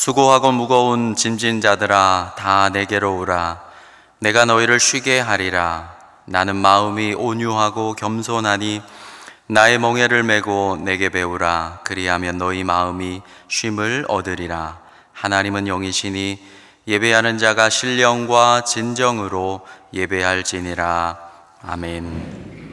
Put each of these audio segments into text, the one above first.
수고하고 무거운 짐진 자들아 다 내게로 오라. 내가 너희를 쉬게 하리라. 나는 마음이 온유하고 겸손하니 나의 멍에를 메고 내게 배우라. 그리하면 너희 마음이 쉼을 얻으리라. 하나님은 영이시니 예배하는 자가 신령과 진정으로 예배할지니라. 아멘.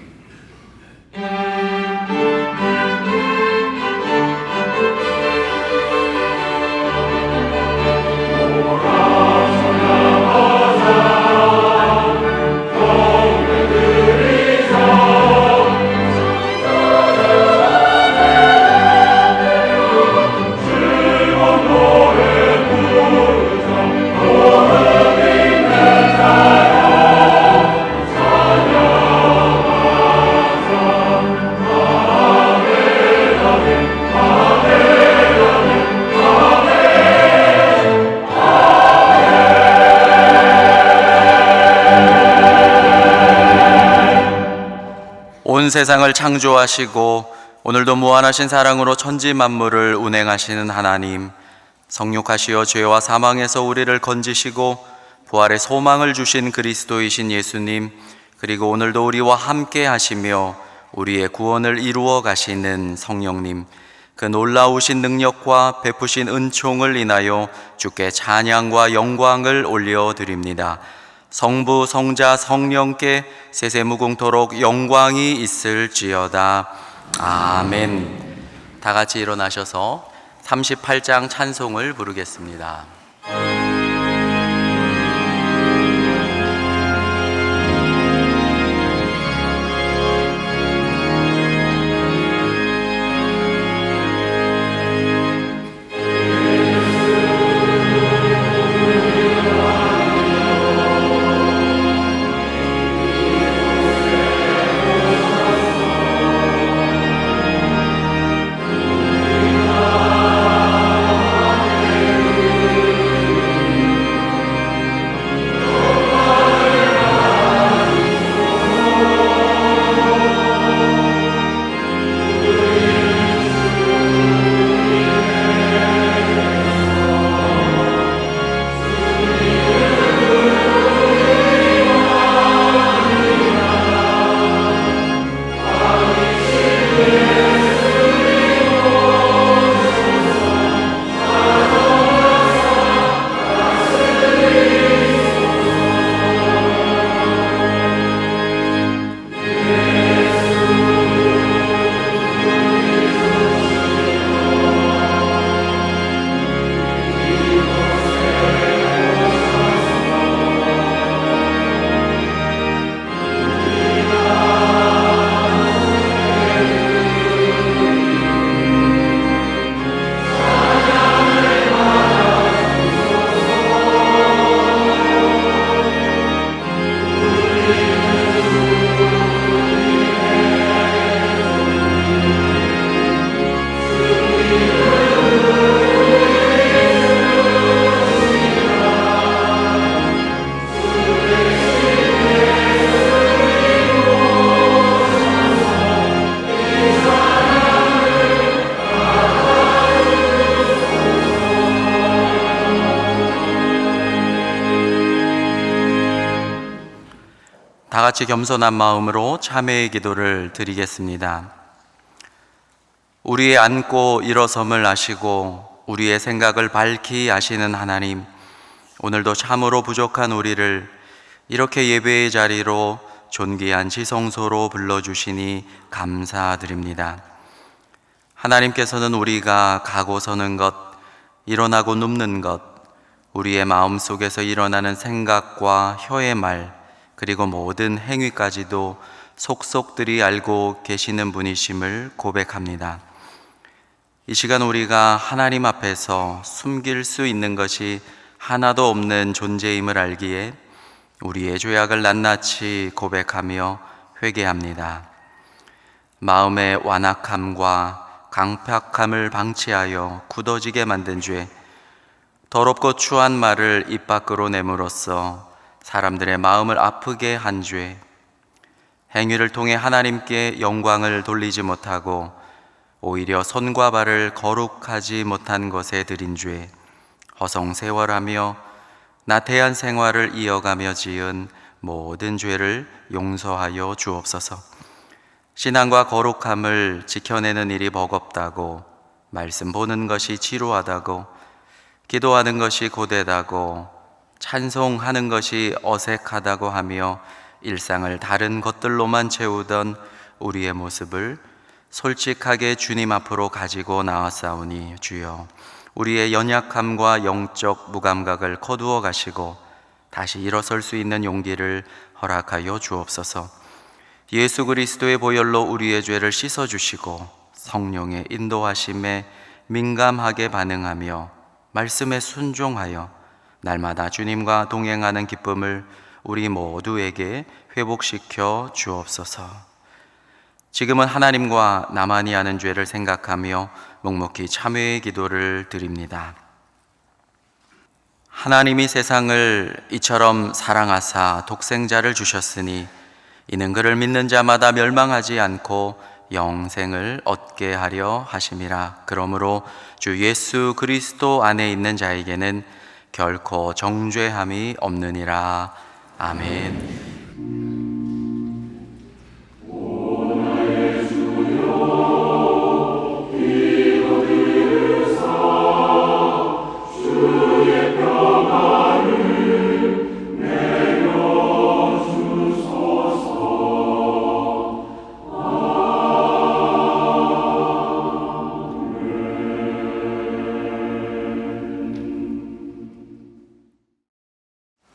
온 세상을 창조하시고 오늘도 무한하신 사랑으로 천지 만물을 운행하시는 하나님, 성육하시어 죄와 사망에서 우리를 건지시고 부활의 소망을 주신 그리스도이신 예수님, 그리고 오늘도 우리와 함께 하시며 우리의 구원을 이루어 가시는 성령님, 그 놀라우신 능력과 베푸신 은총을 인하여 주께 찬양과 영광을 올려드립니다. 성부, 성자, 성령께 세세무궁토록 영광이 있을지어다. 아멘. 다 같이 일어나셔서 38장 찬송을 부르겠습니다. 다 같이 겸손한 마음으로 참회의 기도를 드리겠습니다. 우리의 앉고 일어섬을 아시고 우리의 생각을 밝히 아시는 하나님, 오늘도 참으로 부족한 우리를 이렇게 예배의 자리로 존귀한 지성소로 불러주시니 감사드립니다. 하나님께서는 우리가 가고 서는 것, 일어나고 눕는 것, 우리의 마음속에서 일어나는 생각과 혀의 말, 그리고 모든 행위까지도 속속들이 알고 계시는 분이심을 고백합니다. 이 시간 우리가 하나님 앞에서 숨길 수 있는 것이 하나도 없는 존재임을 알기에 우리의 죄악을 낱낱이 고백하며 회개합니다. 마음의 완악함과 강팍함을 방치하여 굳어지게 만든 죄, 더럽고 추한 말을 입 밖으로 내므로써 사람들의 마음을 아프게 한 죄, 행위를 통해 하나님께 영광을 돌리지 못하고 오히려 손과 발을 거룩하지 못한 것에 들인 죄, 허송세월하며 나태한 생활을 이어가며 지은 모든 죄를 용서하여 주옵소서. 신앙과 거룩함을 지켜내는 일이 버겁다고, 말씀 보는 것이 지루하다고, 기도하는 것이 고되다고, 찬송하는 것이 어색하다고 하며 일상을 다른 것들로만 채우던 우리의 모습을 솔직하게 주님 앞으로 가지고 나왔사오니 주여, 우리의 연약함과 영적 무감각을 거두어 가시고 다시 일어설 수 있는 용기를 허락하여 주옵소서. 예수 그리스도의 보혈로 우리의 죄를 씻어주시고 성령의 인도하심에 민감하게 반응하며 말씀에 순종하여 날마다 주님과 동행하는 기쁨을 우리 모두에게 회복시켜 주옵소서. 지금은 하나님과 나만이 아는 죄를 생각하며 묵묵히 참회의 기도를 드립니다. 하나님이 세상을 이처럼 사랑하사 독생자를 주셨으니 이는 그를 믿는 자마다 멸망하지 않고 영생을 얻게 하려 하심이라. 그러므로 주 예수 그리스도 안에 있는 자에게는 결코 정죄함이 없느니라. 아멘.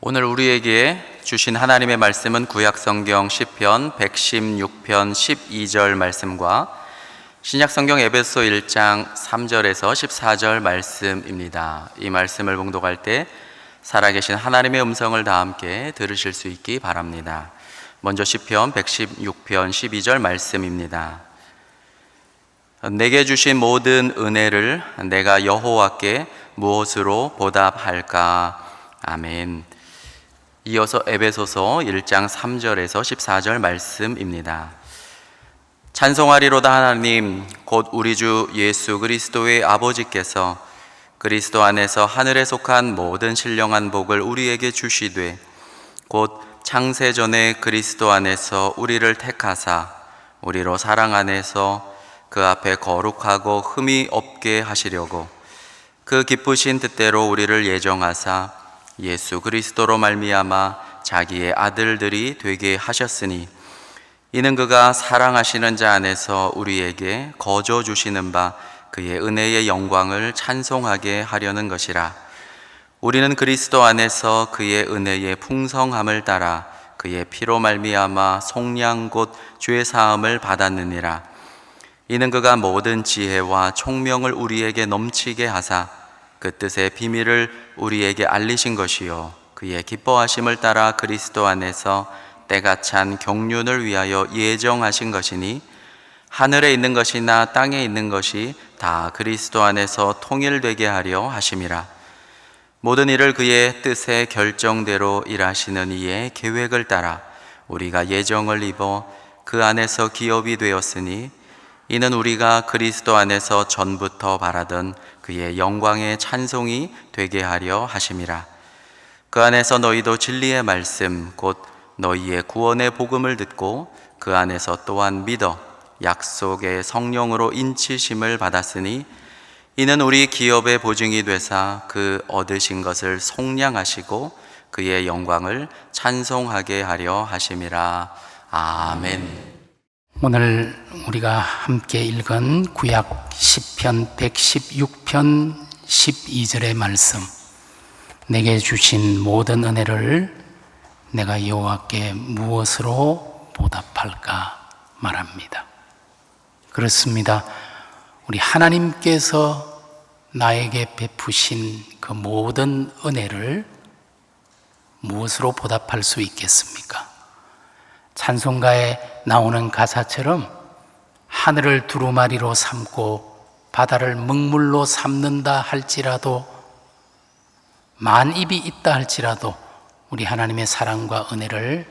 오늘 우리에게 주신 하나님의 말씀은 구약성경 시편 116편 12절 말씀과 신약성경 에베소 1장 3절에서 14절 말씀입니다. 이 말씀을 봉독할 때 살아계신 하나님의 음성을 다 함께 들으실 수 있기 바랍니다. 먼저 시편 116편 12절 말씀입니다. 내게 주신 모든 은혜를 내가 여호와께 무엇으로 보답할까? 아멘. 이어서 에베소서 1장 3절에서 14절 말씀입니다. 찬송하리로다 하나님 곧 우리 주 예수 그리스도의 아버지께서 그리스도 안에서 하늘에 속한 모든 신령한 복을 우리에게 주시되 곧 창세전에 그리스도 안에서 우리를 택하사 우리로 사랑 안에서 그 앞에 거룩하고 흠이 없게 하시려고 그 기쁘신 뜻대로 우리를 예정하사 예수 그리스도로 말미암아 자기의 아들들이 되게 하셨으니 이는 그가 사랑하시는 자 안에서 우리에게 거저 주시는 바 그의 은혜의 영광을 찬송하게 하려는 것이라. 우리는 그리스도 안에서 그의 은혜의 풍성함을 따라 그의 피로 말미암아 속량 곧 죄 사함을 받았느니라. 이는 그가 모든 지혜와 총명을 우리에게 넘치게 하사 그 뜻의 비밀을 우리에게 알리신 것이요 그의 기뻐하심을 따라 그리스도 안에서 때가 찬 경륜을 위하여 예정하신 것이니 하늘에 있는 것이나 땅에 있는 것이 다 그리스도 안에서 통일되게 하려 하심이라. 모든 일을 그의 뜻의 결정대로 일하시는 이의 계획을 따라 우리가 예정을 입어 그 안에서 기업이 되었으니 이는 우리가 그리스도 안에서 전부터 바라던 그의 영광의 찬송이 되게 하려 하심이라. 그 안에서 너희도 진리의 말씀 곧 너희의 구원의 복음을 듣고 그 안에서 또한 믿어 약속의 성령으로 인치심을 받았으니 이는 우리 기업의 보증이 되사 그 얻으신 것을 속량하시고 그의 영광을 찬송하게 하려 하심이라. 아멘. 오늘 우리가 함께 읽은 구약 시편 116편 12절의 말씀, 내게 주신 모든 은혜를 내가 여호와께 무엇으로 보답할까 말합니다. 그렇습니다. 우리 하나님께서 나에게 베푸신 그 모든 은혜를 무엇으로 보답할 수 있겠습니까? 찬송가에 나오는 가사처럼 하늘을 두루마리로 삼고 바다를 먹물로 삼는다 할지라도, 만입이 있다 할지라도 우리 하나님의 사랑과 은혜를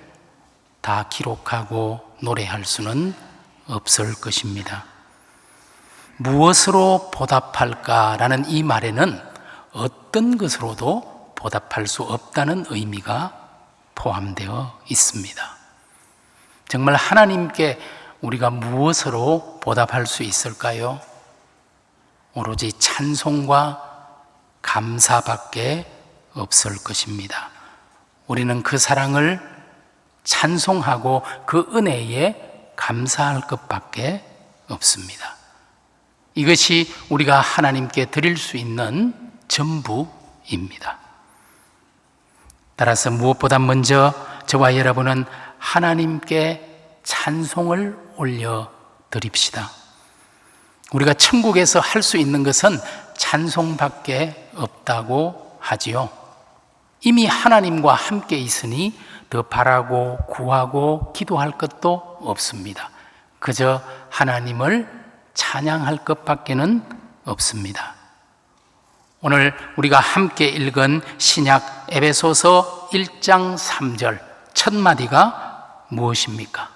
다 기록하고 노래할 수는 없을 것입니다. 무엇으로 보답할까라는 이 말에는 어떤 것으로도 보답할 수 없다는 의미가 포함되어 있습니다. 정말 하나님께 우리가 무엇으로 보답할 수 있을까요? 오로지 찬송과 감사밖에 없을 것입니다. 우리는 그 사랑을 찬송하고 그 은혜에 감사할 것밖에 없습니다. 이것이 우리가 하나님께 드릴 수 있는 전부입니다. 따라서 무엇보다 먼저 저와 여러분은 하나님께 찬송을 올려 드립시다. 우리가 천국에서 할 수 있는 것은 찬송밖에 없다고 하지요. 이미 하나님과 함께 있으니 더 바라고 구하고 기도할 것도 없습니다. 그저 하나님을 찬양할 것밖에는 없습니다. 오늘 우리가 함께 읽은 신약 에베소서 1장 3절 첫 마디가 무엇입니까?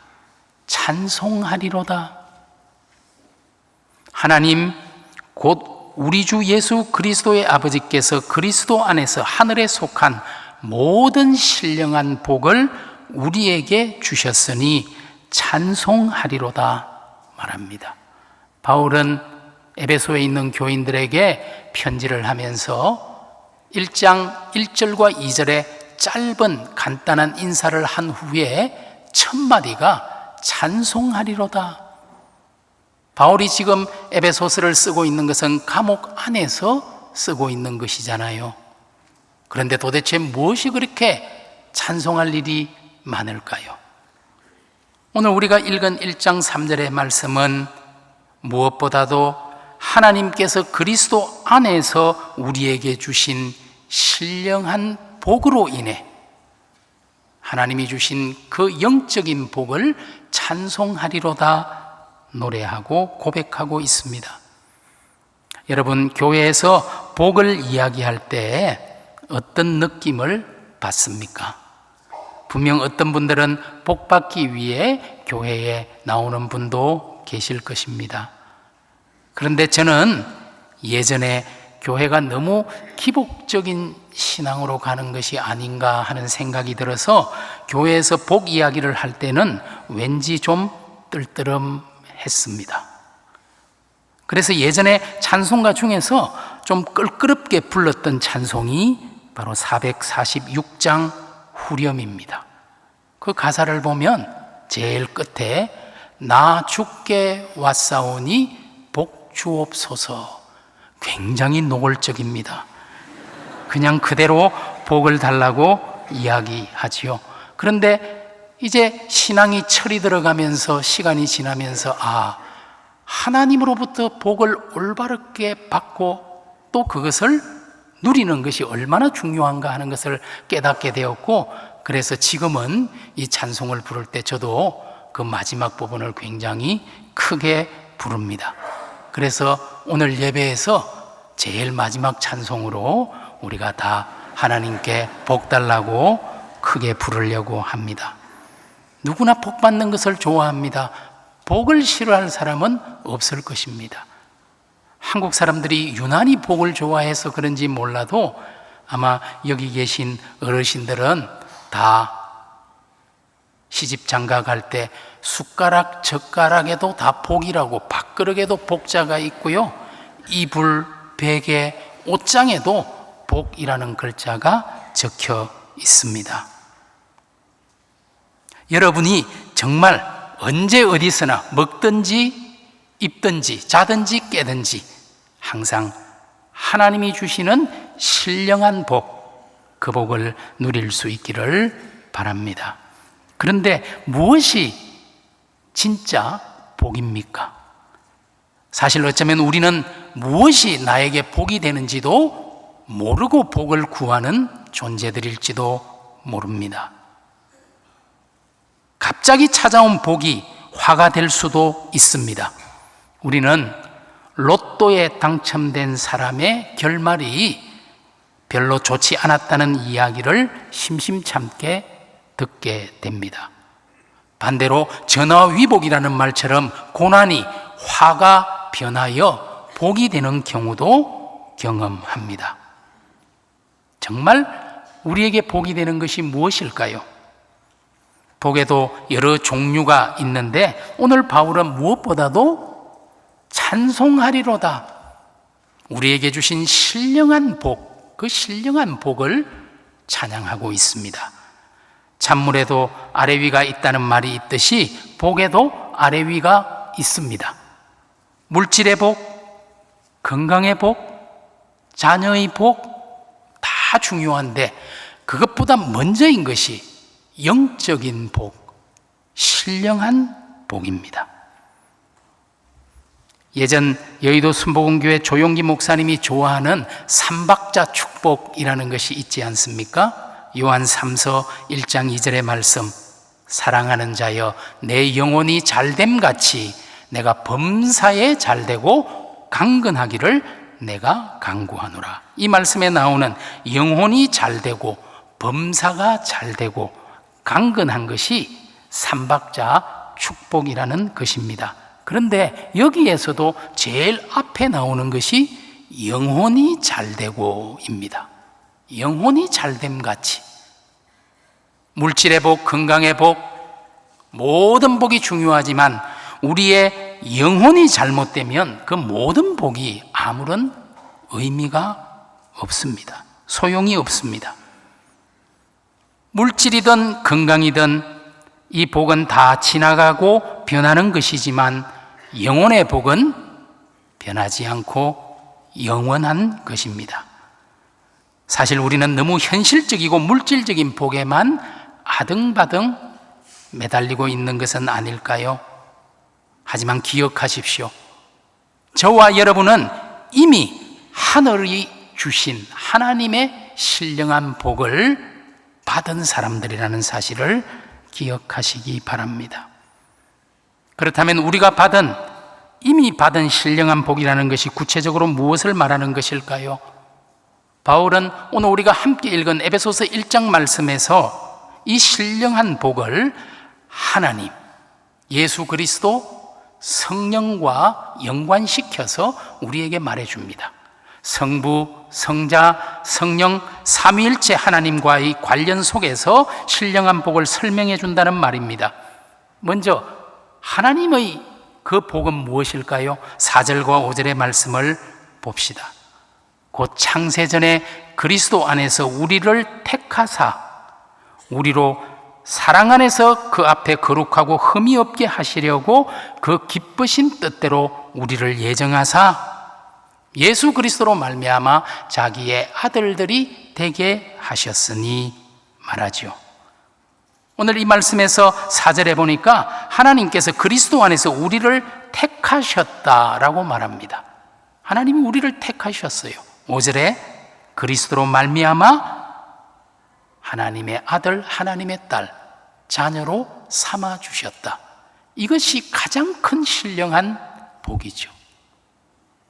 찬송하리로다. 하나님 곧 우리 주 예수 그리스도의 아버지께서 그리스도 안에서 하늘에 속한 모든 신령한 복을 우리에게 주셨으니 찬송하리로다 말합니다. 바울은 에베소에 있는 교인들에게 편지를 하면서 1장 1절과 2절에 짧은 간단한 인사를 한 후에 첫 마디가 찬송하리로다. 바울이 지금 에베소서를 쓰고 있는 것은 감옥 안에서 쓰고 있는 것이잖아요. 그런데 도대체 무엇이 그렇게 찬송할 일이 많을까요? 오늘 우리가 읽은 1장 3절의 말씀은 무엇보다도 하나님께서 그리스도 안에서 우리에게 주신 신령한 복으로 인해 하나님이 주신 그 영적인 복을 찬송하리로다 노래하고 고백하고 있습니다. 여러분, 교회에서 복을 이야기할 때 어떤 느낌을 받습니까? 분명 어떤 분들은 복 받기 위해 교회에 나오는 분도 계실 것입니다. 그런데 저는 예전에 교회가 너무 기복적인 신앙으로 가는 것이 아닌가 하는 생각이 들어서 교회에서 복 이야기를 할 때는 왠지 좀 뜰뜨름했습니다. 그래서 예전에 찬송가 중에서 좀 끌끄럽게 불렀던 찬송이 바로 446장 후렴입니다. 그 가사를 보면 제일 끝에 나 주께 왔사오니 복 주옵소서, 굉장히 노골적입니다. 그냥 그대로 복을 달라고 이야기하지요. 그런데 이제 신앙이 철이 들어가면서 시간이 지나면서 하나님으로부터 복을 올바르게 받고 또 그것을 누리는 것이 얼마나 중요한가 하는 것을 깨닫게 되었고, 그래서 지금은 이 찬송을 부를 때 저도 그 마지막 부분을 굉장히 크게 부릅니다. 그래서 오늘 예배에서 제일 마지막 찬송으로 우리가 다 하나님께 복 달라고 크게 부르려고 합니다. 누구나 복 받는 것을 좋아합니다. 복을 싫어할 사람은 없을 것입니다. 한국 사람들이 유난히 복을 좋아해서 그런지 몰라도 아마 여기 계신 어르신들은 다 시집 장가 갈 때 숟가락 젓가락에도 다 복이라고, 밥그릇에도 복자가 있고요, 이불, 베개, 옷장에도 복이라는 글자가 적혀 있습니다. 여러분이 정말 언제 어디서나 먹든지 입든지 자든지 깨든지 항상 하나님이 주시는 신령한 복, 그 복을 누릴 수 있기를 바랍니다. 그런데 무엇이 진짜 복입니까? 사실 어쩌면 우리는 무엇이 나에게 복이 되는지도 모르고 복을 구하는 존재들일지도 모릅니다. 갑자기 찾아온 복이 화가 될 수도 있습니다. 우리는 로또에 당첨된 사람의 결말이 별로 좋지 않았다는 이야기를 심심찮게 듣게 됩니다. 반대로 전화위복이라는 말처럼 고난이 화가 변하여 복이 되는 경우도 경험합니다. 정말 우리에게 복이 되는 것이 무엇일까요? 복에도 여러 종류가 있는데 오늘 바울은 무엇보다도 찬송하리로다. 우리에게 주신 신령한 복, 그 신령한 복을 찬양하고 있습니다. 찬물에도 아래 위가 있다는 말이 있듯이 복에도 아래 위가 있습니다. 물질의 복, 건강의 복, 자녀의 복 다 중요한데 그것보다 먼저인 것이 영적인 복, 신령한 복입니다. 예전 여의도 순복음교회 조용기 목사님이 좋아하는 삼박자 축복이라는 것이 있지 않습니까? 요한 3서 1장 2절의 말씀, 사랑하는 자여 내 영혼이 잘됨 같이 내가 범사에 잘되고 강건하기를 내가 간구하노라. 이 말씀에 나오는 영혼이 잘되고 범사가 잘되고 강건한 것이 삼박자 축복이라는 것입니다. 그런데 여기에서도 제일 앞에 나오는 것이 영혼이 잘되고입니다. 영혼이 잘됨 같이. 물질의 복, 건강의 복, 모든 복이 중요하지만 우리의 영혼이 잘못되면 그 모든 복이 아무런 의미가 없습니다. 소용이 없습니다. 물질이든 건강이든 이 복은 다 지나가고 변하는 것이지만 영혼의 복은 변하지 않고 영원한 것입니다. 사실 우리는 너무 현실적이고 물질적인 복에만 아등바등 매달리고 있는 것은 아닐까요? 하지만 기억하십시오. 저와 여러분은 이미 하늘이 주신 하나님의 신령한 복을 받은 사람들이라는 사실을 기억하시기 바랍니다. 그렇다면 우리가 이미 받은 신령한 복이라는 것이 구체적으로 무엇을 말하는 것일까요? 바울은 오늘 우리가 함께 읽은 에베소서 1장 말씀에서 이 신령한 복을 하나님, 예수 그리스도, 성령과 연관시켜서 우리에게 말해줍니다. 성부, 성자, 성령, 삼위일체 하나님과의 관련 속에서 신령한 복을 설명해 준다는 말입니다. 먼저 하나님의 그 복은 무엇일까요? 4절과 5절의 말씀을 봅시다. 곧 창세전에 그리스도 안에서 우리를 택하사 우리로 사랑 안에서 그 앞에 거룩하고 흠이 없게 하시려고 그 기쁘신 뜻대로 우리를 예정하사 예수 그리스도로 말미암아 자기의 아들들이 되게 하셨으니 말하죠. 오늘 이 말씀에서 4절에 보니까 하나님께서 그리스도 안에서 우리를 택하셨다라고 말합니다. 하나님이 우리를 택하셨어요. 5절에 그리스도로 말미암아 하나님의 아들, 하나님의 딸, 자녀로 삼아 주셨다. 이것이 가장 큰 신령한 복이죠.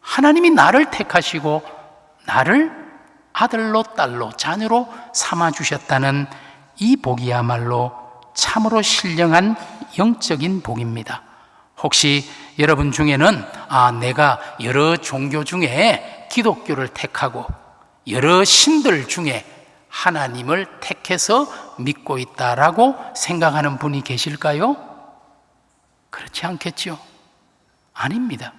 하나님이 나를 택하시고 나를 아들로, 딸로, 자녀로 삼아 주셨다는 이 복이야말로 참으로 신령한 영적인 복입니다. 혹시 여러분 중에는 내가 여러 종교 중에 기독교를 택하고 여러 신들 중에 하나님을 택해서 믿고 있다라고 생각하는 분이 계실까요? 그렇지 않겠죠? 아닙니다.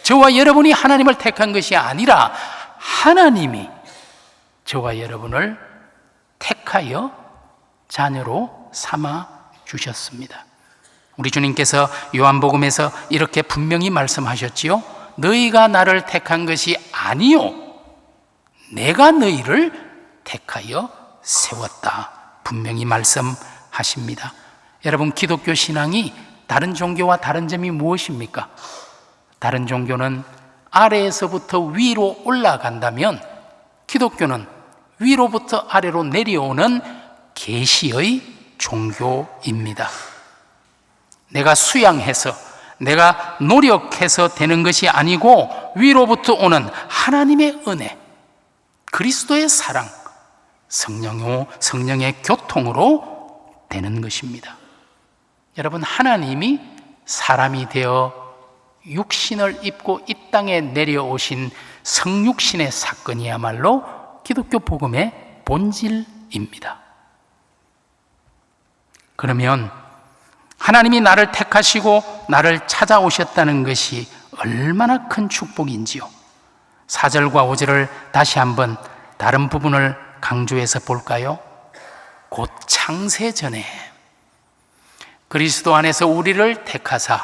저와 여러분이 하나님을 택한 것이 아니라 하나님이 저와 여러분을 택하여 자녀로 삼아 주셨습니다. 우리 주님께서 요한복음에서 이렇게 분명히 말씀하셨지요. 너희가 나를 택한 것이 아니요 내가 너희를 택하여 세웠다. 분명히 말씀하십니다. 여러분, 기독교 신앙이 다른 종교와 다른 점이 무엇입니까? 다른 종교는 아래에서부터 위로 올라간다면 기독교는 위로부터 아래로 내려오는 계시의 종교입니다. 내가 수양해서 내가 노력해서 되는 것이 아니고 위로부터 오는 하나님의 은혜, 그리스도의 사랑, 성령의 교통으로 되는 것입니다. 여러분, 하나님이 사람이 되어 육신을 입고 이 땅에 내려오신 성육신의 사건이야말로 기독교 복음의 본질입니다. 그러면 하나님이 나를 택하시고 나를 찾아오셨다는 것이 얼마나 큰 축복인지요. 4절과 5절을 다시 한번 다른 부분을 강조해서 볼까요? 곧 창세전에 그리스도 안에서 우리를 택하사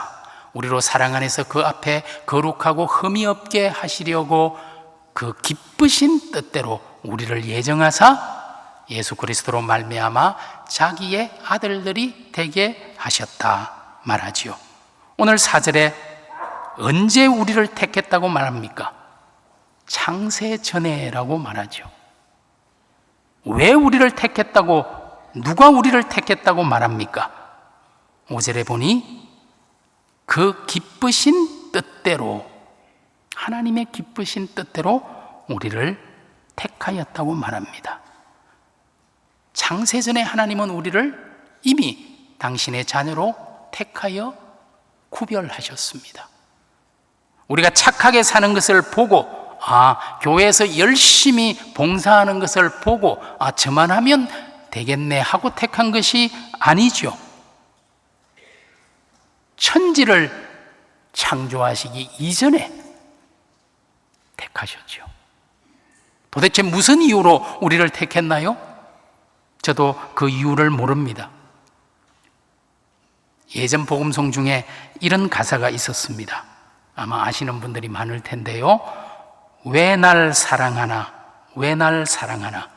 우리로 사랑 안에서 그 앞에 거룩하고 흠이 없게 하시려고 그 기쁘신 뜻대로 우리를 예정하사 예수 그리스도로 말미암아 자기의 아들들이 되게 하셨다 말하지요. 오늘 4절에 언제 우리를 택했다고 말합니까? 창세전에라고 말하죠. 왜 우리를 택했다고, 누가 우리를 택했다고 말합니까? 5절에 보니 그 기쁘신 뜻대로, 하나님의 기쁘신 뜻대로 우리를 택하였다고 말합니다. 창세전에 하나님은 우리를 이미 당신의 자녀로 택하여 구별하셨습니다. 우리가 착하게 사는 것을 보고, 교회에서 열심히 봉사하는 것을 보고, 저만 하면 되겠네 하고 택한 것이 아니죠. 천지를 창조하시기 이전에 택하셨죠. 도대체 무슨 이유로 우리를 택했나요? 저도 그 이유를 모릅니다. 예전 복음송 중에 이런 가사가 있었습니다. 아마 아시는 분들이 많을 텐데요. 왜 날 사랑하나, 왜 날 사랑하나,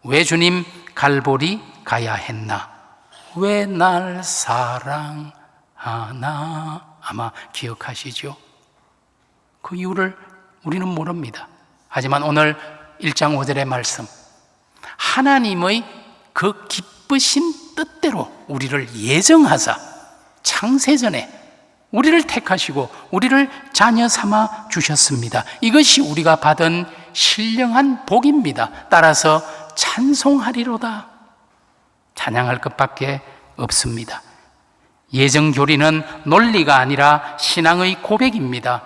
왜 주님 갈보리 가야 했나, 왜 날 사랑하나. 아마 기억하시죠? 그 이유를 우리는 모릅니다. 하지만 오늘 1장 5절의 말씀, 하나님의 그 기쁘신 뜻대로 우리를 예정하사 창세전에 우리를 택하시고 우리를 자녀 삼아 주셨습니다. 이것이 우리가 받은 신령한 복입니다. 따라서 찬송하리로다. 찬양할 것밖에 없습니다. 예정교리는 논리가 아니라 신앙의 고백입니다.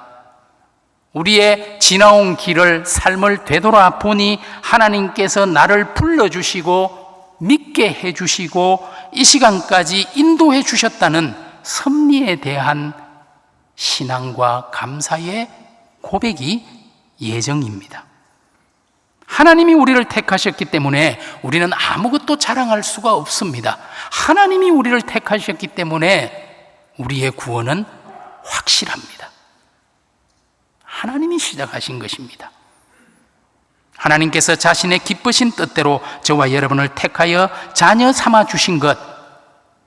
우리의 지나온 길을, 삶을 되돌아 보니 하나님께서 나를 불러주시고 믿게 해주시고 이 시간까지 인도해 주셨다는 섭리에 대한 신앙과 감사의 고백이 예정입니다. 하나님이 우리를 택하셨기 때문에 우리는 아무것도 자랑할 수가 없습니다. 하나님이 우리를 택하셨기 때문에 우리의 구원은 확실합니다. 하나님이 시작하신 것입니다. 하나님께서 자신의 기쁘신 뜻대로 저와 여러분을 택하여 자녀 삼아 주신 것,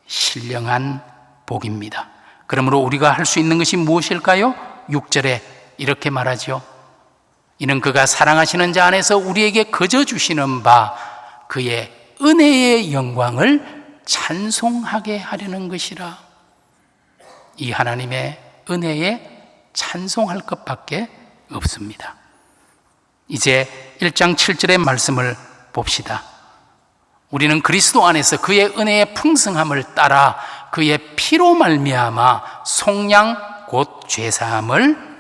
신령한 복입니다. 그러므로 우리가 할 수 있는 것이 무엇일까요? 6절에 이렇게 말하죠. 이는 그가 사랑하시는 자 안에서 우리에게 거저 주시는 바 그의 은혜의 영광을 찬송하게 하려는 것이라. 이 하나님의 은혜에 찬송할 것밖에 없습니다. 이제 1장 7절의 말씀을 봅시다. 우리는 그리스도 안에서 그의 은혜의 풍성함을 따라 그의 피로 말미암아 속량 곧 죄사함을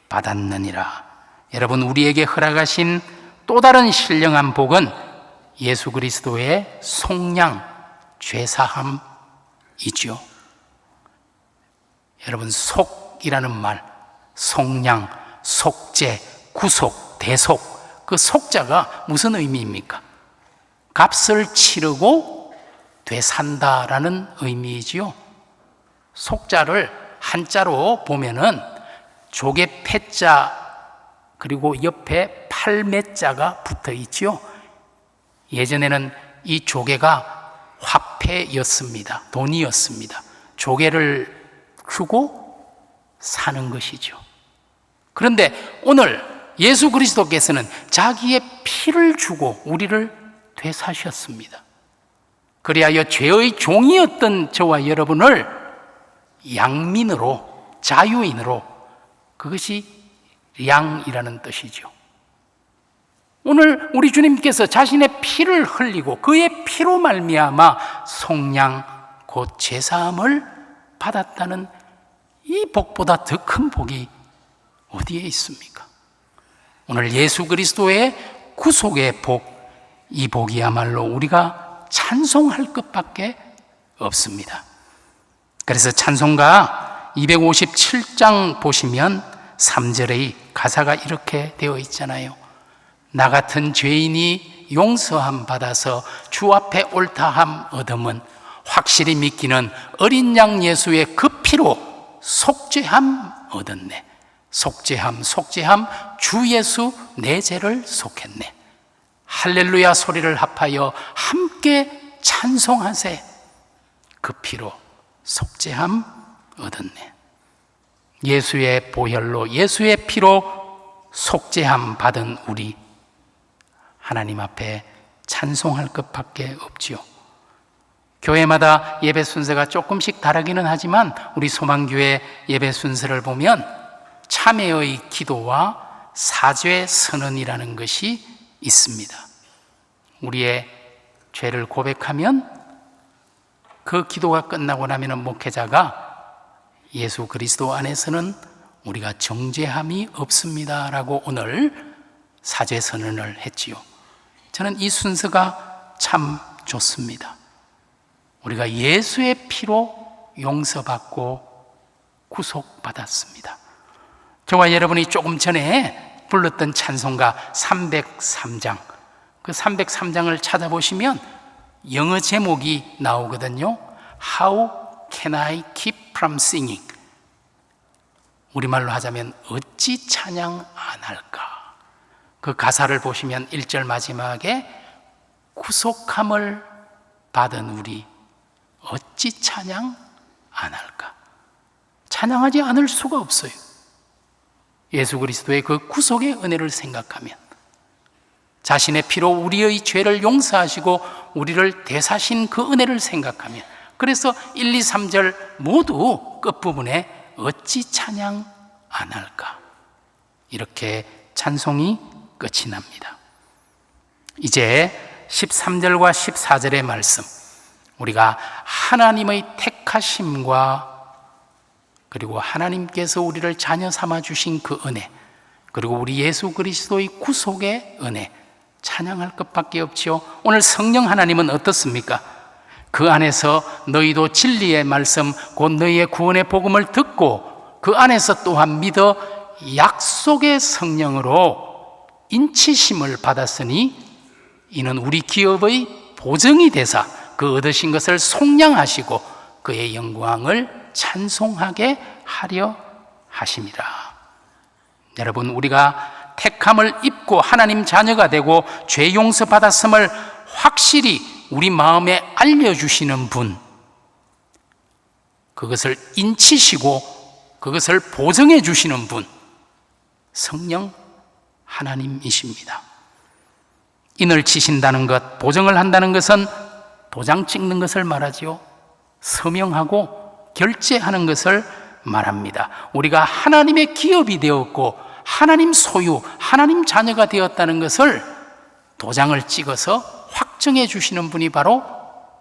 받았느니라. 여러분, 우리에게 허락하신 또 다른 신령한 복은 예수 그리스도의 속량, 죄사함이죠. 여러분, 속이라는 말, 속량, 속죄, 구속, 대속, 그 속자가 무슨 의미입니까? 값을 치르고 되산다라는 의미이지요. 속자를 한자로 보면은 조개 패자 그리고 옆에 팔매자가 붙어 있지요. 예전에는 이 조개가 화폐였습니다. 돈이었습니다. 조개를 주고 사는 것이죠. 그런데 오늘 예수 그리스도께서는 자기의 피를 주고 우리를 되사셨습니다. 그리하여 죄의 종이었던 저와 여러분을 양민으로, 자유인으로, 그것이 양이라는 뜻이죠. 오늘 우리 주님께서 자신의 피를 흘리고 그의 피로 말미암아 속량 곧 제사함을 받았다는 이 복보다 더 큰 복이 어디에 있습니까? 오늘 예수 그리스도의 구속의 복, 이 복이야말로 우리가 찬송할 것밖에 없습니다. 그래서 찬송가 257장 보시면 3절의 가사가 이렇게 되어 있잖아요. 나 같은 죄인이 용서함 받아서 주 앞에 옳다함 얻음은 확실히 믿기는 어린 양 예수의 그 피로 속죄함 얻었네. 속죄함 주 예수 내 죄를 속했네. 할렐루야 소리를 합하여 함께 찬송하세. 그 피로 속죄함 얻었네. 예수의 보혈로 예수의 피로 속죄함 받은 우리, 하나님 앞에 찬송할 것밖에 없지요. 교회마다 예배 순서가 조금씩 다르기는 하지만 우리 소망교회 예배 순서를 보면 참회의 기도와 사죄 선언이라는 것이 있습니다. 우리의 죄를 고백하면 그 기도가 끝나고 나면 목회자가 예수 그리스도 안에서는 우리가 정죄함이 없습니다 라고 오늘 사죄 선언을 했지요. 저는 이 순서가 참 좋습니다. 우리가 예수의 피로 용서받고 구속받았습니다. 저와 여러분이 조금 전에 불렀던 찬송가 303장, 그 303장을 찾아보시면 영어 제목이 나오거든요. How can I keep from singing? 우리말로 하자면 어찌 찬양 안 할까? 그 가사를 보시면 1절 마지막에 구속함을 받은 우리 어찌 찬양 안 할까? 찬양하지 않을 수가 없어요. 예수 그리스도의 그 구속의 은혜를 생각하면, 자신의 피로 우리의 죄를 용서하시고 우리를 대사신 그 은혜를 생각하면, 그래서 1, 2, 3절 모두 끝부분에 어찌 찬양 안 할까? 이렇게 찬송이 끝이 납니다. 이제 13절과 14절의 말씀, 우리가 하나님의 택하심과 그리고 하나님께서 우리를 자녀 삼아 주신 그 은혜, 그리고 우리 예수 그리스도의 구속의 은혜 찬양할 것밖에 없지요. 오늘 성령 하나님은 어떻습니까? 그 안에서 너희도 진리의 말씀 곧 너희의 구원의 복음을 듣고 그 안에서 또한 믿어 약속의 성령으로 인치심을 받았으니 이는 우리 기업의 보증이 되사 그 얻으신 것을 속량하시고 그의 영광을 찬송하게 하려 하심이라. 여러분, 우리가 택함을 입고 하나님 자녀가 되고 죄 용서 받았음을 확실히 우리 마음에 알려주시는 분, 그것을 인치시고 그것을 보증해 주시는 분, 성령 하나님이십니다. 인을 치신다는 것, 보증을 한다는 것은 도장 찍는 것을 말하지요. 서명하고 결제하는 것을 말합니다. 우리가 하나님의 기업이 되었고 하나님 소유, 하나님 자녀가 되었다는 것을 도장을 찍어서 확정해 주시는 분이 바로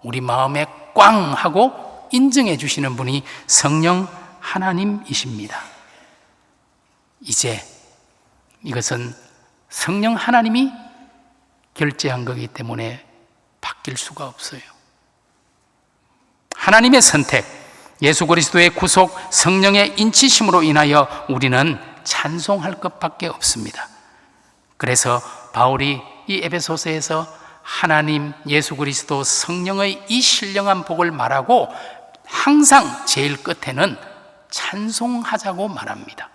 우리 마음에 꽝 하고 인정해 주시는 분이 성령 하나님이십니다. 이제 이것은 성령 하나님이 결제한 거기 때문에 바뀔 수가 없어요. 하나님의 선택, 예수 그리스도의 구속, 성령의 인치심으로 인하여 우리는 찬송할 것밖에 없습니다. 그래서 바울이 이 에베소서에서 하나님, 예수 그리스도, 성령의 이 신령한 복을 말하고 항상 제일 끝에는 찬송하자고 말합니다.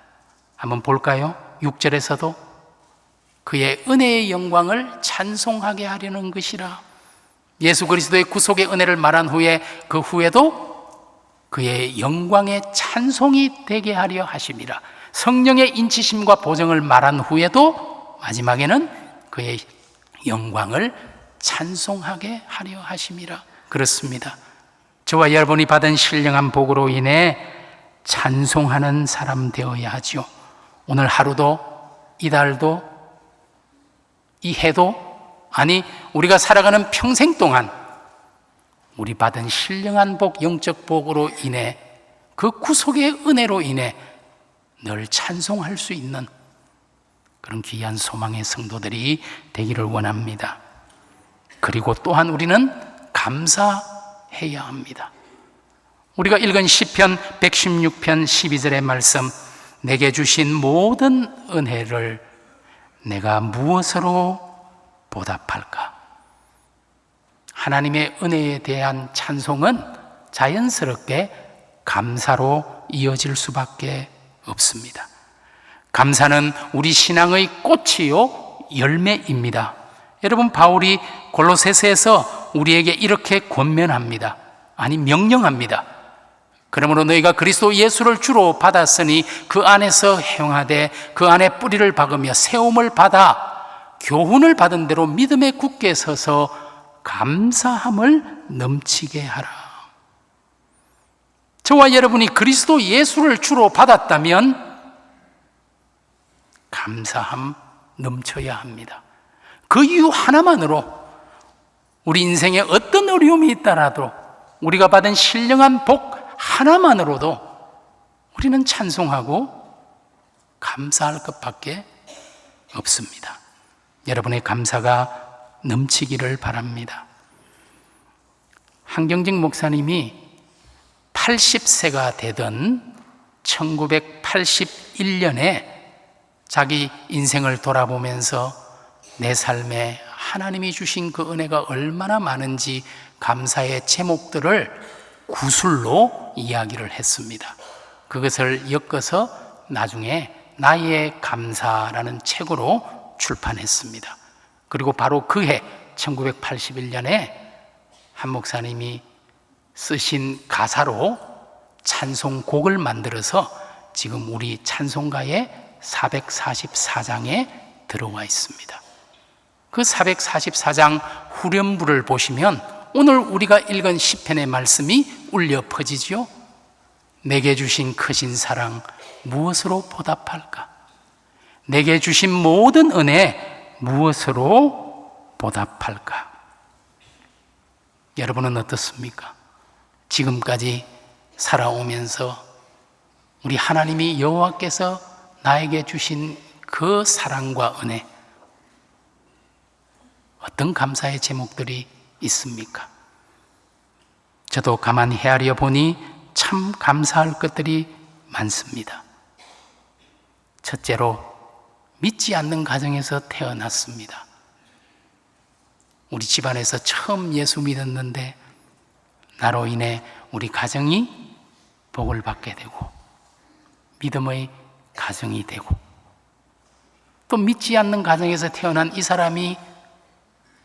한번 볼까요? 6절에서도 그의 은혜의 영광을 찬송하게 하려는 것이라. 예수 그리스도의 구속의 은혜를 말한 후에 그 후에도 그의 영광의 찬송이 되게 하려 하심이라. 성령의 인치심과 보증을 말한 후에도 마지막에는 그의 영광을 찬송하게 하려 하심이라. 그렇습니다. 저와 여러분이 받은 신령한 복으로 인해 찬송하는 사람 되어야 하죠. 오늘 하루도, 이달도, 이 해도, 아니 우리가 살아가는 평생 동안 우리 받은 신령한 복, 영적 복으로 인해, 그 구속의 은혜로 인해 늘 찬송할 수 있는 그런 귀한 소망의 성도들이 되기를 원합니다. 그리고 또한 우리는 감사해야 합니다. 우리가 읽은 시편 116편 12절의 말씀, 내게 주신 모든 은혜를 내가 무엇으로 보답할까? 하나님의 은혜에 대한 찬송은 자연스럽게 감사로 이어질 수밖에 없습니다. 감사는 우리 신앙의 꽃이요 열매입니다. 여러분, 바울이 골로새서에서 우리에게 이렇게 권면합니다. 아니, 명령합니다. 그러므로 너희가 그리스도 예수를 주로 받았으니 그 안에서 행하되 그 안에 뿌리를 박으며 세움을 받아 교훈을 받은 대로 믿음에 굳게 서서 감사함을 넘치게 하라. 저와 여러분이 그리스도 예수를 주로 받았다면 감사함 넘쳐야 합니다. 그 이유 하나만으로 우리 인생에 어떤 어려움이 있더라도 우리가 받은 신령한 복 하나만으로도 우리는 찬송하고 감사할 것밖에 없습니다. 여러분의 감사가 넘치기를 바랍니다. 한경직 목사님이 80세가 되던 1981년에 자기 인생을 돌아보면서 내 삶에 하나님이 주신 그 은혜가 얼마나 많은지 감사의 제목들을 구술로 이야기를 했습니다. 그것을 엮어서 나중에 나의 감사라는 책으로 출판했습니다. 그리고 바로 그해 1981년에 한 목사님이 쓰신 가사로 찬송곡을 만들어서 지금 우리 찬송가의 444장에 들어와 있습니다. 그 444장 후렴부를 보시면 오늘 우리가 읽은 시편의 말씀이 울려 퍼지지요. 내게 주신 크신 사랑 무엇으로 보답할까? 내게 주신 모든 은혜 무엇으로 보답할까? 여러분은 어떻습니까? 지금까지 살아오면서 우리 하나님이 여호와께서 나에게 주신 그 사랑과 은혜, 어떤 감사의 제목들이 있습니까? 저도 가만히 헤아려 보니 참 감사할 것들이 많습니다. 첫째로, 믿지 않는 가정에서 태어났습니다. 우리 집안에서 처음 예수 믿었는데 나로 인해 우리 가정이 복을 받게 되고 믿음의 가정이 되고, 또 믿지 않는 가정에서 태어난 이 사람이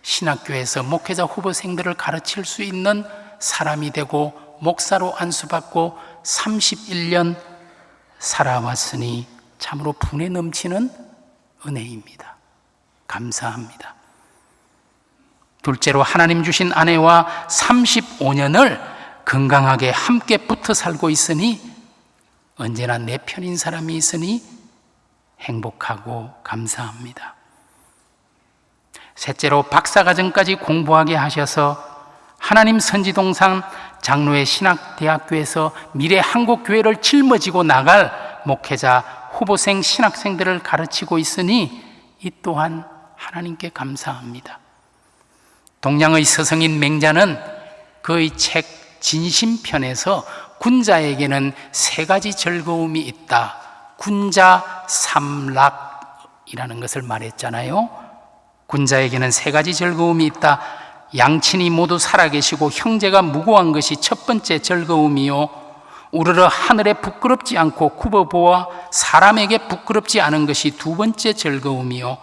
신학교에서 목회자 후보생들을 가르칠 수 있는 사람이 되고 목사로 안수받고 31년 살아왔으니 참으로 분에 넘치는 은혜입니다. 감사합니다. 둘째로, 하나님 주신 아내와 35년을 건강하게 함께 붙어 살고 있으니 언제나 내 편인 사람이 있으니 행복하고 감사합니다. 셋째로, 박사과정까지 공부하게 하셔서 하나님 선지동산 장로회 신학대학교에서 미래 한국교회를 짊어지고 나갈 목회자 후보생 신학생들을 가르치고 있으니 이 또한 하나님께 감사합니다. 동양의 서성인 맹자는 그의 책 진심편에서 군자에게는 세 가지 즐거움이 있다, 군자 삼락이라는 것을 말했잖아요. 군자에게는 세 가지 즐거움이 있다. 양친이 모두 살아계시고 형제가 무고한 것이 첫 번째 즐거움이요, 우러러 하늘에 부끄럽지 않고 굽어보아 사람에게 부끄럽지 않은 것이 두 번째 즐거움이요,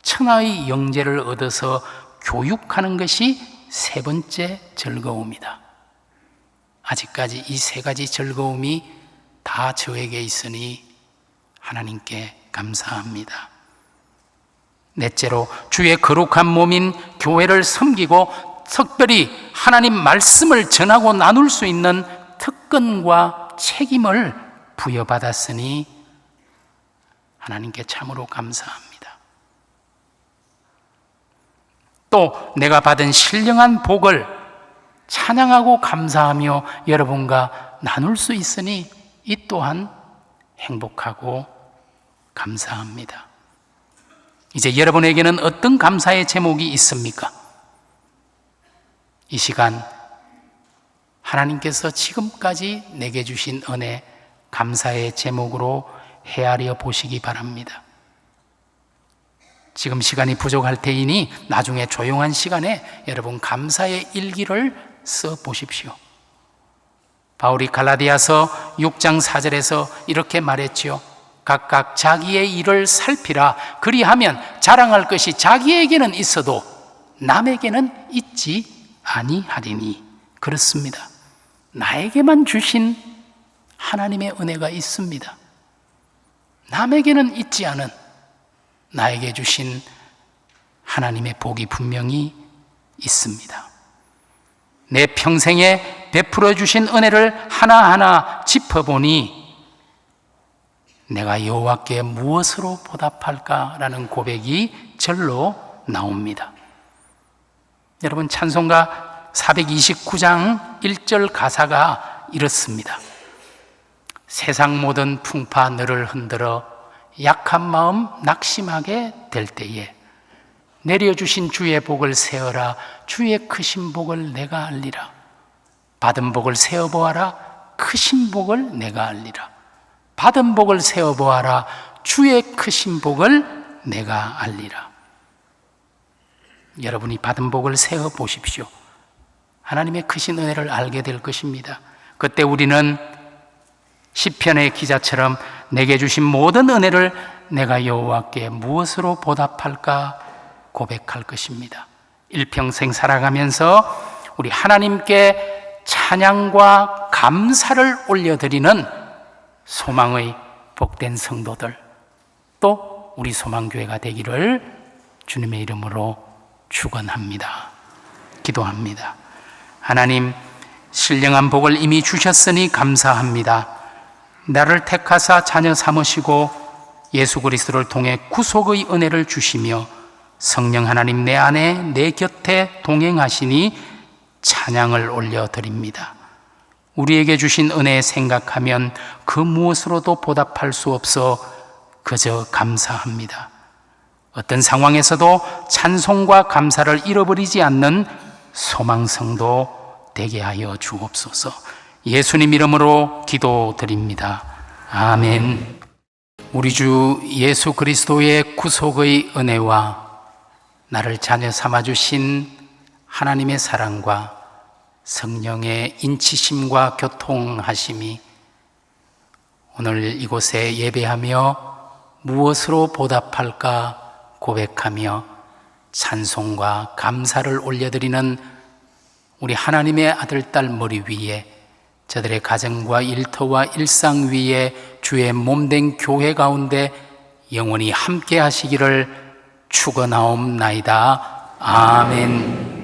천하의 영재를 얻어서 교육하는 것이 세 번째 즐거움이다. 아직까지 이 세 가지 즐거움이 다 저에게 있으니 하나님께 감사합니다. 넷째로, 주의 거룩한 몸인 교회를 섬기고 특별히 하나님 말씀을 전하고 나눌 수 있는 특권과 책임을 부여받았으니 하나님께 참으로 감사합니다. 또 내가 받은 신령한 복을 찬양하고 감사하며 여러분과 나눌 수 있으니 이 또한 행복하고 감사합니다. 이제 여러분에게는 어떤 감사의 제목이 있습니까? 이 시간 하나님께서 지금까지 내게 주신 은혜, 감사의 제목으로 헤아려 보시기 바랍니다. 지금 시간이 부족할 테이니 나중에 조용한 시간에 여러분 감사의 일기를 써 보십시오. 바울이 갈라디아서 6장 4절에서 이렇게 말했지요. 각각 자기의 일을 살피라. 그리하면 자랑할 것이 자기에게는 있어도 남에게는 있지 아니하리니. 그렇습니다. 나에게만 주신 하나님의 은혜가 있습니다. 남에게는 있지 않은 나에게 주신 하나님의 복이 분명히 있습니다. 내 평생에 베풀어 주신 은혜를 하나하나 짚어보니 내가 여호와께 무엇으로 보답할까라는 고백이 절로 나옵니다. 여러분, 찬송가 429장 1절 가사가 이렇습니다. 세상 모든 풍파 너를 흔들어 약한 마음 낙심하게 될 때에 내려주신 주의 복을 세어라. 주의 크신 복을 내가 알리라. 받은 복을 세어보아라. 크신 복을 내가 알리라. 받은 복을 세어보아라. 주의 크신 복을 내가 알리라. 여러분이 받은 복을 세어보십시오. 하나님의 크신 은혜를 알게 될 것입니다. 그때 우리는 시편의 기자처럼 내게 주신 모든 은혜를 내가 여호와께 무엇으로 보답할까 고백할 것입니다. 일평생 살아가면서 우리 하나님께 찬양과 감사를 올려드리는 소망의 복된 성도들, 또 우리 소망교회가 되기를 주님의 이름으로 축원합니다. 기도합니다. 하나님, 신령한 복을 이미 주셨으니 감사합니다. 나를 택하사 자녀 삼으시고 예수 그리스도를 통해 구속의 은혜를 주시며 성령 하나님 내 안에 내 곁에 동행하시니 찬양을 올려드립니다. 우리에게 주신 은혜 생각하면 그 무엇으로도 보답할 수 없어 그저 감사합니다. 어떤 상황에서도 찬송과 감사를 잃어버리지 않는 소망성도 되게 하여 주옵소서. 예수님 이름으로 기도드립니다. 아멘. 우리 주 예수 그리스도의 구속의 은혜와 나를 자녀 삼아주신 하나님의 사랑과 성령의 인치심과 교통하심이 오늘 이곳에 예배하며 무엇으로 보답할까 고백하며 찬송과 감사를 올려드리는 우리 하나님의 아들, 딸 머리 위에 저들의 가정과 일터와 일상 위에 주의 몸된 교회 가운데 영원히 함께 하시기를 축원하옵나이다. 아멘.